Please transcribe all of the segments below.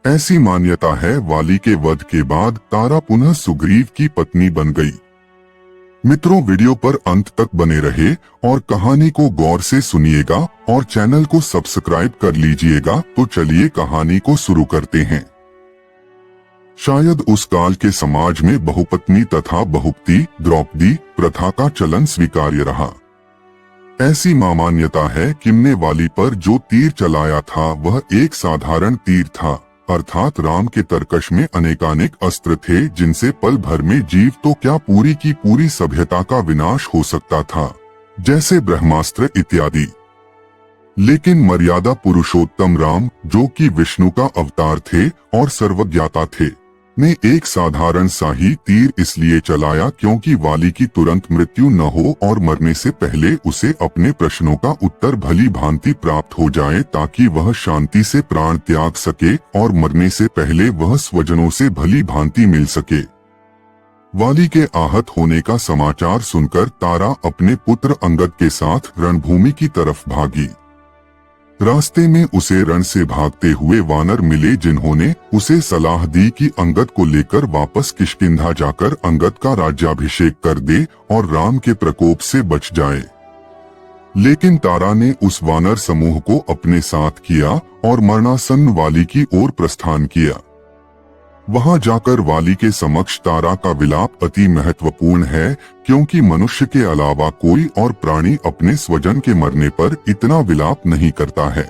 ऐसी मान्यता है वाली के वध के बाद तारा पुनः सुग्रीव की पत्नी बन गई। मित्रों, वीडियो पर अंत तक बने रहे और कहानी को गौर से सुनिएगा और चैनल को सब्सक्राइब कर लीजिएगा। तो चलिए कहानी को शुरू करते हैं। शायद उस काल के समाज में बहुपत्नी तथा बहुपति द्रौपदी प्रथा का चलन स्वीकार्य रहा। ऐसी मान्यता है कि ने वाली पर जो तीर चलाया था वह एक साधारण तीर था, अर्थात राम के तरकश में अनेकानेक अस्त्र थे जिनसे पल भर में जीव तो क्या पूरी की पूरी सभ्यता का विनाश हो सकता था, जैसे ब्रह्मास्त्र इत्यादि। लेकिन मर्यादा पुरुषोत्तम राम, जो कि विष्णु का अवतार थे और सर्वज्ञाता थे, ने एक साधारण सा ही तीर इसलिए चलाया क्योंकि वाली की तुरंत मृत्यु न हो और मरने से पहले उसे अपने प्रश्नों का उत्तर भली भांति प्राप्त हो जाए, ताकि वह शांति से प्राण त्याग सके और मरने से पहले वह स्वजनों से भली भांति मिल सके। वाली के आहत होने का समाचार सुनकर तारा अपने पुत्र अंगद के साथ रणभूमि की तरफ भागी। रास्ते में उसे रण से भागते हुए वानर मिले जिन्होंने उसे सलाह दी कि अंगद को लेकर वापस किष्किंधा जाकर अंगद का राज्याभिषेक कर दे और राम के प्रकोप से बच जाए। लेकिन तारा ने उस वानर समूह को अपने साथ किया और मरणासन्न वाली की ओर प्रस्थान किया। वहां जाकर वाली के समक्ष तारा का विलाप अति महत्वपूर्ण है, क्योंकि मनुष्य के अलावा कोई और प्राणी अपने स्वजन के मरने पर इतना विलाप नहीं करता है।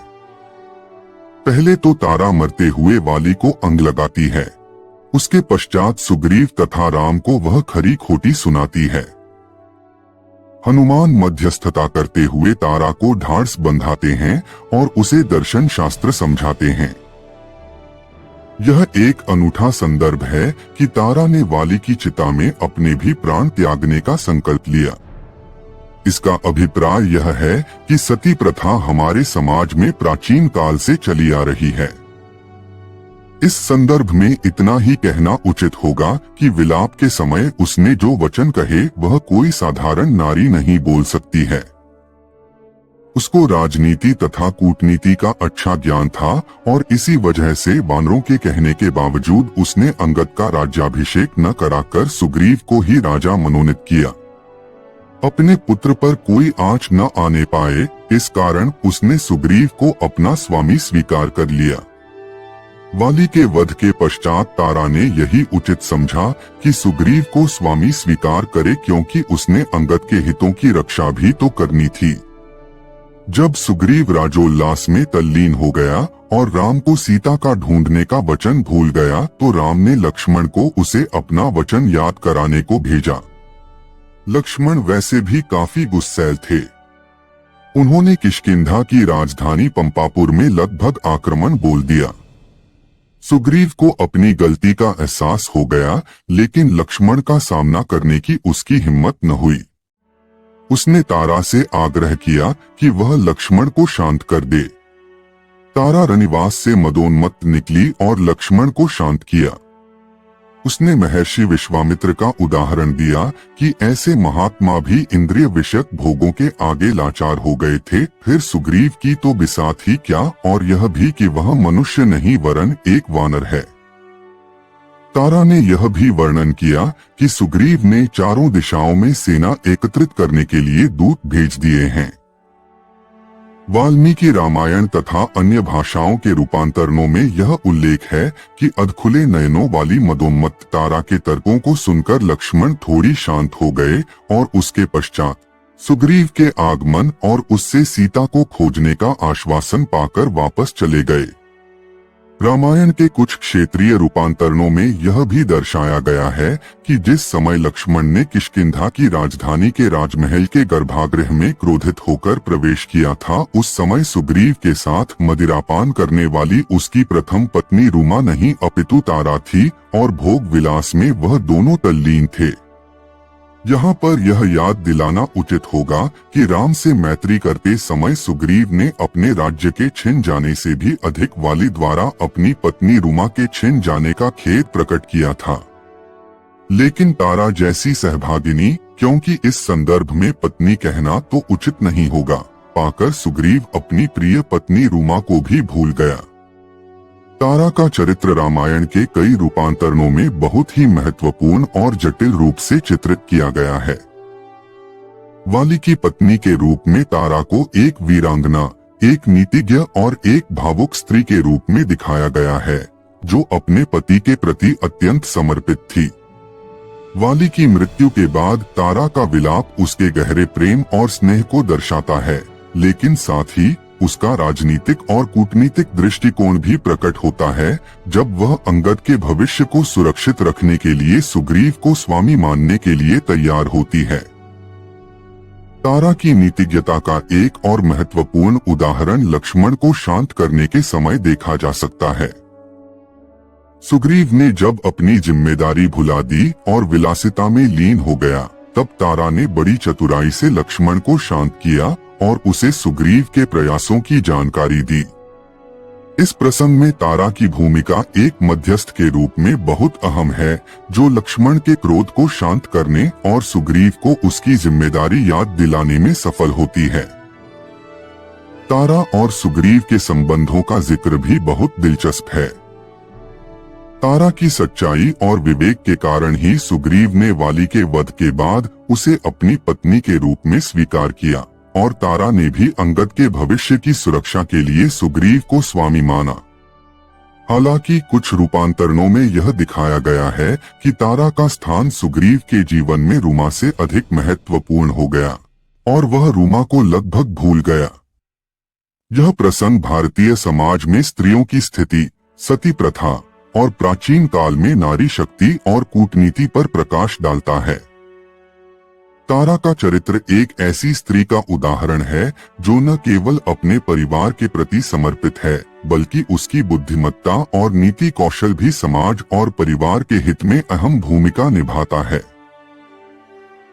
पहले तो तारा मरते हुए वाली को अंग लगाती है, उसके पश्चात सुग्रीव तथा राम को वह खरी खोटी सुनाती है। हनुमान मध्यस्थता करते हुए तारा को ढाढ़स बंधाते हैं और उसे दर्शन शास्त्र समझाते हैं। यह एक अनूठा संदर्भ है कि तारा ने वाली की चिता में अपने भी प्राण त्यागने का संकल्प लिया। इसका अभिप्राय यह है कि सती प्रथा हमारे समाज में प्राचीन काल से चली आ रही है। इस संदर्भ में इतना ही कहना उचित होगा कि विलाप के समय उसने जो वचन कहे वह कोई साधारण नारी नहीं बोल सकती है। उसको राजनीति तथा कूटनीति का अच्छा ज्ञान था और इसी वजह से वानरों के कहने के बावजूद उसने अंगद का राज्याभिषेक न कराकर सुग्रीव को ही राजा मनोनीत किया। अपने पुत्र पर कोई आंच न आने पाए, इस कारण उसने सुग्रीव को अपना स्वामी स्वीकार कर लिया। वाली के वध के पश्चात तारा ने यही उचित समझा कि सुग्रीव को स्वामी स्वीकार करे, क्योंकि उसने अंगद के हितों की रक्षा भी तो करनी थी। जब सुग्रीव राजोल्लास में तल्लीन हो गया और राम को सीता का ढूंढने का वचन भूल गया, तो राम ने लक्ष्मण को उसे अपना वचन याद कराने को भेजा। लक्ष्मण वैसे भी काफी गुस्सैल थे। उन्होंने किष्किंधा की राजधानी पंपापुर में लगभग आक्रमण बोल दिया। सुग्रीव को अपनी गलती का एहसास हो गया, लेकिन लक्ष्मण का सामना करने की उसकी हिम्मत न हुई। उसने तारा से आग्रह किया कि वह लक्ष्मण को शांत कर दे। तारा रनिवास से मदोन्मत्त निकली और लक्ष्मण को शांत किया। उसने महर्षि विश्वामित्र का उदाहरण दिया कि ऐसे महात्मा भी इंद्रिय विषयक भोगों के आगे लाचार हो गए थे। फिर सुग्रीव की तो बिसात ही क्या, और यह भी कि वह मनुष्य नहीं वरन एक वानर है। तारा ने यह भी वर्णन किया कि सुग्रीव ने चारों दिशाओं में सेना एकत्रित करने के लिए दूत भेज दिए हैं। वाल्मीकि रामायण तथा अन्य भाषाओं के रूपांतरणों में यह उल्लेख है कि अधखुले नयनों वाली मदोन्मत्त तारा के तर्कों को सुनकर लक्ष्मण थोड़ी शांत हो गए और उसके पश्चात सुग्रीव के आगमन और उससे सीता को खोजने का आश्वासन पाकर वापस चले गए। रामायण के कुछ क्षेत्रीय रूपांतरणों में यह भी दर्शाया गया है कि जिस समय लक्ष्मण ने किष्किंधा की राजधानी के राजमहल के गर्भागृह में क्रोधित होकर प्रवेश किया था, उस समय सुग्रीव के साथ मदिरापान करने वाली उसकी प्रथम पत्नी रूमा नहीं अपितु तारा थी और भोग विलास में वह दोनों तल्लीन थे। यहाँ पर यह याद दिलाना उचित होगा कि राम से मैत्री करते समय सुग्रीव ने अपने राज्य के छिन जाने से भी अधिक वाली द्वारा अपनी पत्नी रूमा के छिन जाने का खेद प्रकट किया था। लेकिन तारा जैसी सहभागिनी, क्योंकि इस संदर्भ में पत्नी कहना तो उचित नहीं होगा, पाकर सुग्रीव अपनी प्रिय पत्नी रूमा को भी भूल गया। तारा का चरित्र रामायण के कई रूपांतरणों में बहुत ही महत्वपूर्ण और जटिल रूप से चित्रित किया गया है। वाली की पत्नी के रूप में तारा को एक वीरांगना, एक नीतिज्ञ और एक भावुक स्त्री के रूप में दिखाया गया है, जो अपने पति के प्रति अत्यंत समर्पित थी। वाली की मृत्यु के बाद तारा का विलाप उसके गहरे प्रेम और स्नेह को दर्शाता है, लेकिन साथ ही उसका राजनीतिक और कूटनीतिक दृष्टिकोण भी प्रकट होता है, जब वह अंगद के भविष्य को सुरक्षित रखने के लिए सुग्रीव को स्वामी मानने के लिए तैयार होती है। तारा की नीतिज्ञता का एक और महत्वपूर्ण उदाहरण लक्ष्मण को शांत करने के समय देखा जा सकता है। सुग्रीव ने जब अपनी जिम्मेदारी भुला दी और विलासिता में लीन हो गया, तब तारा ने बड़ी चतुराई से लक्ष्मण को शांत किया और उसे सुग्रीव के प्रयासों की जानकारी दी। इस प्रसंग में तारा की भूमिका एक मध्यस्थ के रूप में बहुत अहम है, जो लक्ष्मण के क्रोध को शांत करने और सुग्रीव को उसकी जिम्मेदारी याद दिलाने में सफल होती है। तारा और सुग्रीव के संबंधों का जिक्र भी बहुत दिलचस्प है। तारा की सच्चाई और विवेक के कारण ही सुग्रीव ने वाली के वध के बाद उसे अपनी पत्नी के रूप में स्वीकार किया, और तारा ने भी अंगद के भविष्य की सुरक्षा के लिए सुग्रीव को स्वामी माना। हालांकि कुछ रूपांतरणों में यह दिखाया गया है कि तारा का स्थान सुग्रीव के जीवन में रूमा से अधिक महत्वपूर्ण हो गया और वह रूमा को लगभग भूल गया। यह प्रसंग भारतीय समाज में स्त्रियों की स्थिति, सती प्रथा और प्राचीन काल में नारी शक्ति और कूटनीति पर प्रकाश डालता है। तारा का चरित्र एक ऐसी स्त्री का उदाहरण है जो न केवल अपने परिवार के प्रति समर्पित है, बल्कि उसकी बुद्धिमत्ता और नीति कौशल भी समाज और परिवार के हित में अहम भूमिका निभाता है।